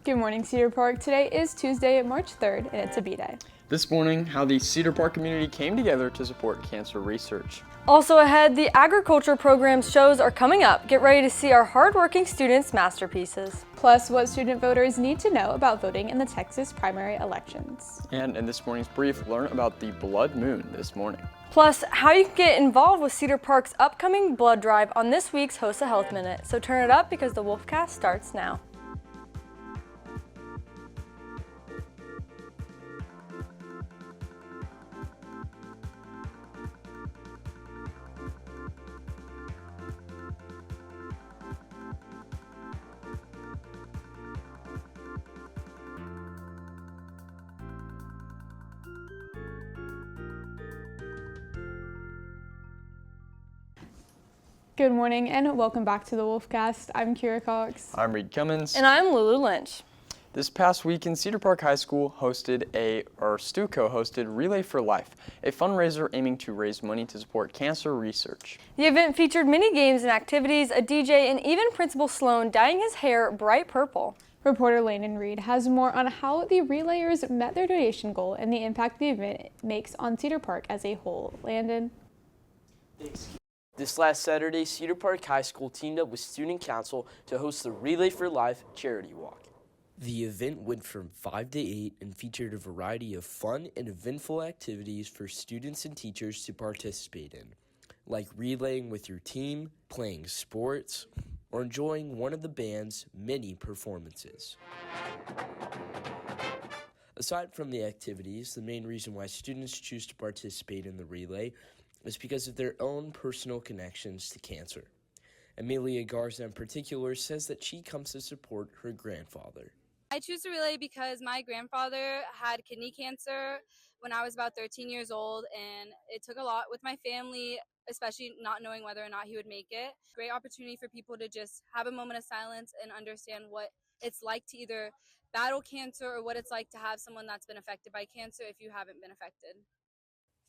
Good morning, Cedar Park. Today is Tuesday, March 3rd, and it's a B-Day. This morning, how the Cedar Park community came together to support cancer research. Also ahead, the agriculture program's shows are coming up. Get ready to see our hardworking students' masterpieces. Plus, what student voters need to know about voting in the Texas primary elections. And in this morning's brief, learn about the blood moon this morning. Plus, how you can get involved with Cedar Park's upcoming blood drive on this week's HOSA Health Minute. So turn it up because the Wolfcast starts now. Good morning and welcome back to the Wolfcast. I'm Kira Cox. I'm Reed Cummins. And I'm Lulu Lynch. This past weekend, Cedar Park High School hosted STUCO hosted Relay for Life, a fundraiser aiming to raise money to support cancer research. The event featured many games and activities, a DJ, and even Principal Sloan dyeing his hair bright purple. Reporter Landon Reed has more on how the Relayers met their donation goal and the impact the event makes on Cedar Park as a whole. Landon? Thanks. This last Saturday, Cedar Park High School teamed up with Student Council to host the Relay for Life charity walk. The event went from 5 to 8 and featured a variety of fun and eventful activities for students and teachers to participate in, like relaying with your team, playing sports, or enjoying one of the band's many performances. Aside from the activities, the main reason why students choose to participate in the relay is because of their own personal connections to cancer. Amelia Garza in particular says that she comes to support her grandfather. I choose to relay because my grandfather had kidney cancer when I was about 13 years old, and it took a lot with my family, especially not knowing whether or not he would make it. Great opportunity for people to just have a moment of silence and understand what it's like to either battle cancer or what it's like to have someone that's been affected by cancer if you haven't been affected.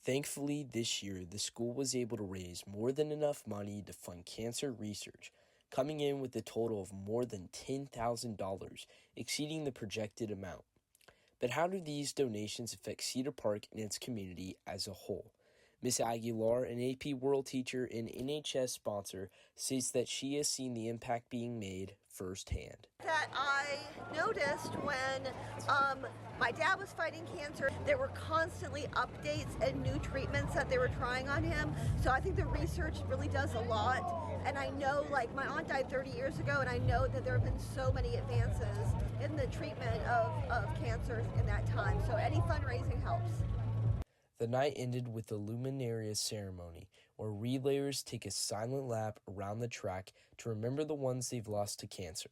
Thankfully, this year, the school was able to raise more than enough money to fund cancer research, coming in with a total of more than $10,000, exceeding the projected amount. But how do these donations affect Cedar Park and its community as a whole? Ms. Aguilar, an AP World teacher and NHS sponsor, says that she has seen the impact being made firsthand. That I noticed when my dad was fighting cancer, there were constantly updates and new treatments that they were trying on him. So I think the research really does a lot. And I know, like, my aunt died 30 years ago, and I know that there have been so many advances in the treatment of cancer in that time. So any fundraising helps. The night ended with the Luminarias ceremony, where relayers take a silent lap around the track to remember the ones they've lost to cancer.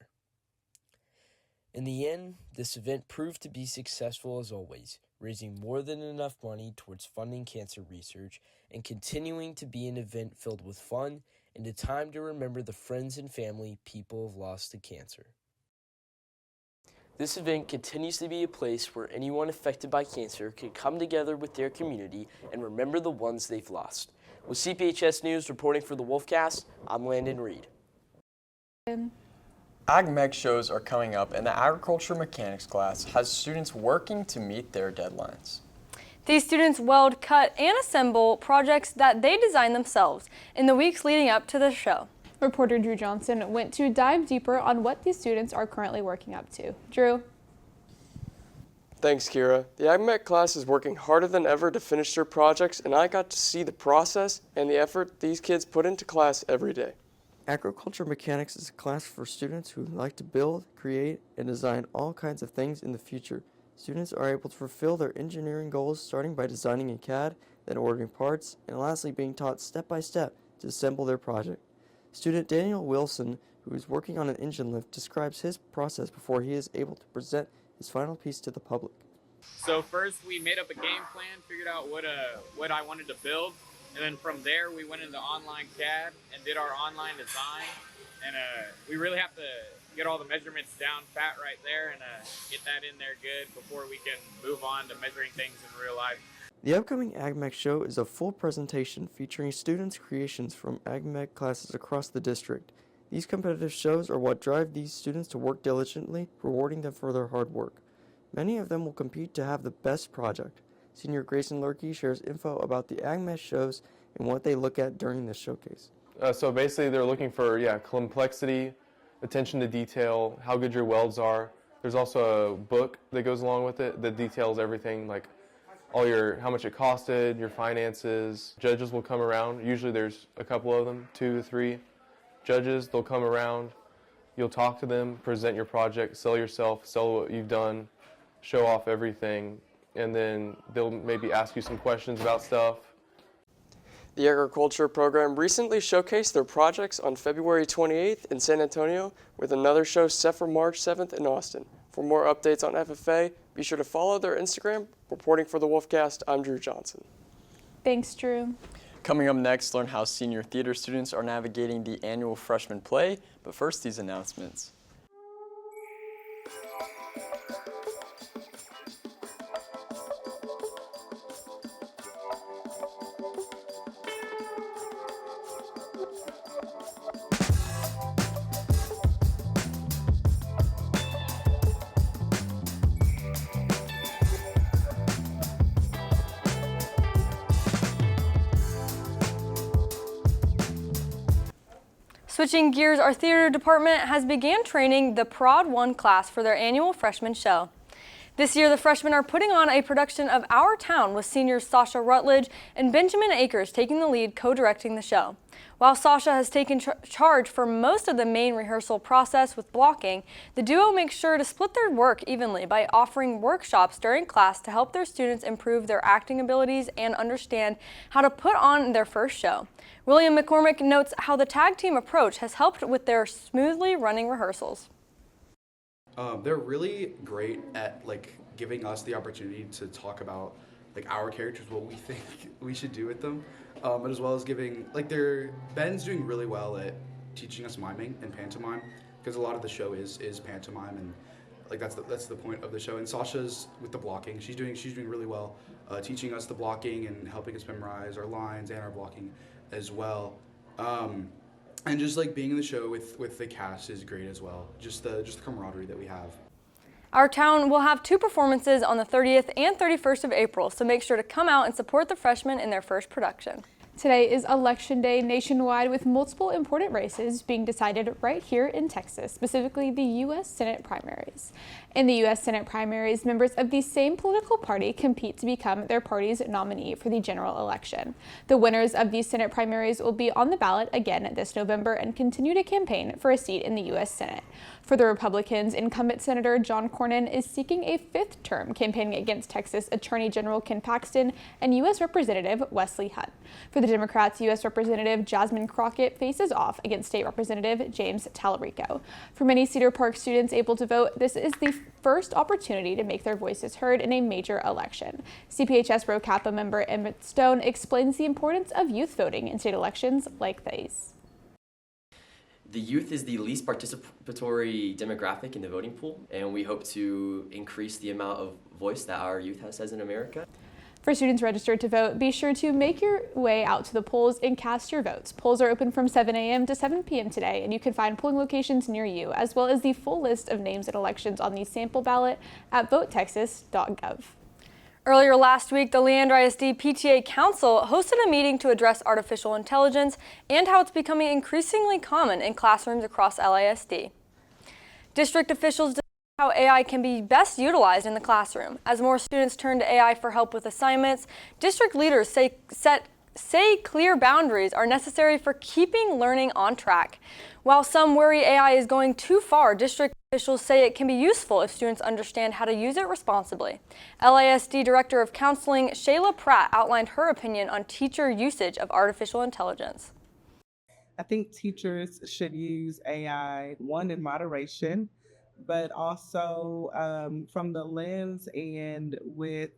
In the end, this event proved to be successful as always, raising more than enough money towards funding cancer research and continuing to be an event filled with fun and a time to remember the friends and family people have lost to cancer. This event continues to be a place where anyone affected by cancer can come together with their community and remember the ones they've lost. With CPHS News reporting for the Wolfcast, I'm Landon Reed. Ag Mech shows are coming up, and the agriculture mechanics class has students working to meet their deadlines. These students weld, cut, and assemble projects that they design themselves in the weeks leading up to the show. Reporter Drew Johnson went to dive deeper on what these students are currently working up to. Drew? Thanks, Kira. The Ag Mech class is working harder than ever to finish their projects, and I got to see the process and the effort these kids put into class every day. Agriculture mechanics is a class for students who like to build, create, and design all kinds of things in the future. Students are able to fulfill their engineering goals starting by designing in CAD, then ordering parts, and lastly being taught step by step to assemble their project. Student Daniel Wilson, who is working on an engine lift, describes his process before he is able to present his final piece to the public. So first we made up a game plan, figured out what I wanted to build, and then from there we went into online CAD and did our online design. And we really have to get all the measurements down pat right there and get that in there good before we can move on to measuring things in real life. The upcoming AgMech show is a full presentation featuring students' creations from AgMech classes across the district. These competitive shows are what drive these students to work diligently, rewarding them for their hard work. Many of them will compete to have the best project. Senior Grayson Lurkey shares info about the AgMesh shows and what they look at during this showcase. So basically they're looking for, complexity, attention to detail, how good your welds are. There's also a book that goes along with it that details everything, like how much it costed, your finances. Judges will come around. Usually there's a couple of them, 2 to 3 judges. They'll come around. You'll talk to them, present your project, sell yourself, sell what you've done, show off everything, and then they'll maybe ask you some questions about stuff. The agriculture program recently showcased their projects on February 28th in San Antonio, with another show set for March 7th in Austin. For more updates on FFA, be sure to follow their Instagram. Reporting for the Wolfcast, I'm Drew Johnson. Thanks, Drew. Coming up next, learn how senior theater students are navigating the annual freshman play. But first, these announcements. Switching gears, our theater department has began training the Prod 1 class for their annual freshman show. This year, the freshmen are putting on a production of Our Town with seniors Sasha Rutledge and Benjamin Akers taking the lead, co-directing the show. While Sasha has taken charge for most of the main rehearsal process with blocking, the duo makes sure to split their work evenly by offering workshops during class to help their students improve their acting abilities and understand how to put on their first show. William McCormick notes how the tag team approach has helped with their smoothly running rehearsals. They're really great at giving us the opportunity to talk about our characters, what we think we should do with them, but as well as giving Ben's doing really well at teaching us miming and pantomime, because a lot of the show is pantomime, and that's the point of the show. And Sasha's with the blocking. She's doing really well, teaching us the blocking and helping us memorize our lines and our blocking as well. And just being in the show with the cast is great as well. Just the camaraderie that we have. Our Town will have 2 performances on the 30th and 31st of April, so make sure to come out and support the freshmen in their first production. Today is Election Day nationwide, with multiple important races being decided right here in Texas, specifically the U.S. Senate primaries. In the U.S. Senate primaries, members of the same political party compete to become their party's nominee for the general election. The winners of these Senate primaries will be on the ballot again this November and continue to campaign for a seat in the U.S. Senate. For the Republicans, incumbent Senator John Cornyn is seeking a 5th term, campaigning against Texas Attorney General Ken Paxton and U.S. Representative Wesley Hunt. For the Democrats, U.S. Representative Jasmine Crockett faces off against State Representative James Tallarico. For many Cedar Park students able to vote, this is the first opportunity to make their voices heard in a major election. CPHS Rho Kappa member Emmett Stone explains the importance of youth voting in state elections like these. The youth is the least participatory demographic in the voting pool, and we hope to increase the amount of voice that our youth has in America. For students registered to vote, be sure to make your way out to the polls and cast your votes. Polls are open from 7 a.m. to 7 p.m. today, and you can find polling locations near you, as well as the full list of names and elections on the sample ballot at votetexas.gov. Earlier last week, the Leander ISD PTA Council hosted a meeting to address artificial intelligence and how it's becoming increasingly common in classrooms across LISD. District officials discussed how AI can be best utilized in the classroom. As more students turn to AI for help with assignments, district leaders say clear boundaries are necessary for keeping learning on track. While some worry AI is going too far, district officials say it can be useful if students understand how to use it responsibly. LISD Director of Counseling Shayla Pratt outlined her opinion on teacher usage of artificial intelligence. I think teachers should use AI, one, in moderation, but also from the lens and with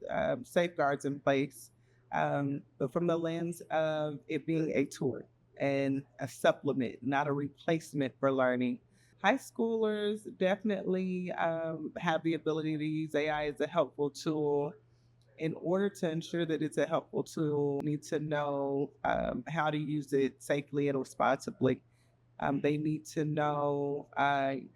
safeguards in place, but from the lens of it being a tool and a supplement, not a replacement for learning. High schoolers definitely have the ability to use AI as a helpful tool. In order to ensure that it's a helpful tool, you need to know how to use it safely and responsibly. They need to know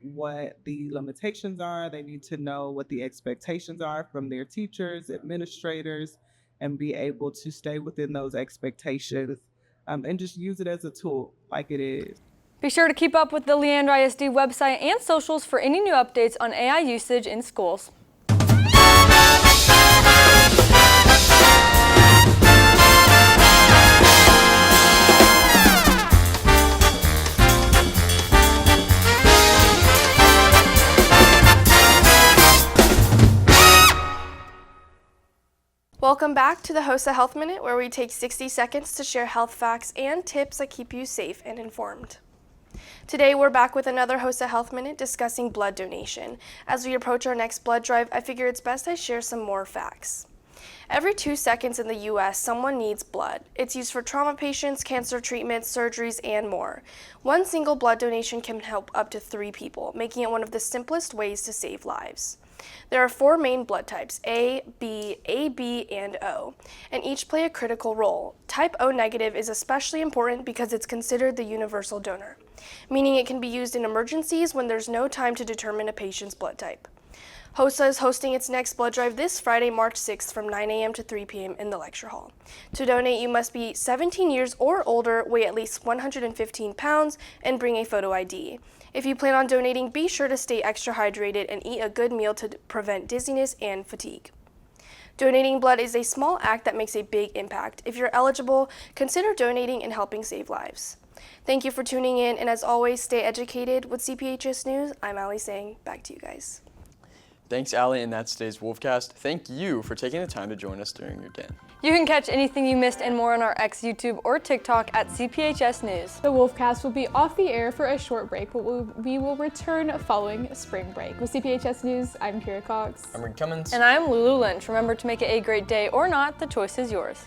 what the limitations are. They need to know what the expectations are from their teachers, administrators, and be able to stay within those expectations and just use it as a tool like it is. Be sure to keep up with the Leandra ISD website and socials for any new updates on AI usage in schools. Welcome back to the HOSA Health Minute, where we take 60 seconds to share health facts and tips that keep you safe and informed. Today, we're back with another HOSA Health Minute discussing blood donation. As we approach our next blood drive, I figure it's best I share some more facts. Every 2 seconds in the U.S., someone needs blood. It's used for trauma patients, cancer treatments, surgeries, and more. One single blood donation can help up to 3 people, making it one of the simplest ways to save lives. There are 4 main blood types, A, B, AB, and O, and each play a critical role. Type O negative is especially important because it's considered the universal donor, meaning it can be used in emergencies when there's no time to determine a patient's blood type. HOSA is hosting its next blood drive this Friday, March 6th from 9 a.m. to 3 p.m. in the lecture hall. To donate, you must be 17 years or older, weigh at least 115 pounds, and bring a photo ID. If you plan on donating, be sure to stay extra hydrated and eat a good meal to prevent dizziness and fatigue. Donating blood is a small act that makes a big impact. If you're eligible, consider donating and helping save lives. Thank you for tuning in, and as always, stay educated. With CPHS News, I'm Allie saying back to you guys. Thanks, Allie, and that's today's Wolfcast. Thank you for taking the time to join us during your day. You can catch anything you missed and more on our X, YouTube, or TikTok at CPHS News. The Wolfcast will be off the air for a short break, but we will return following spring break. With CPHS News, I'm Kira Cox. I'm Reed Cummins. And I'm Lulu Lynch. Remember to make it a great day or not, the choice is yours.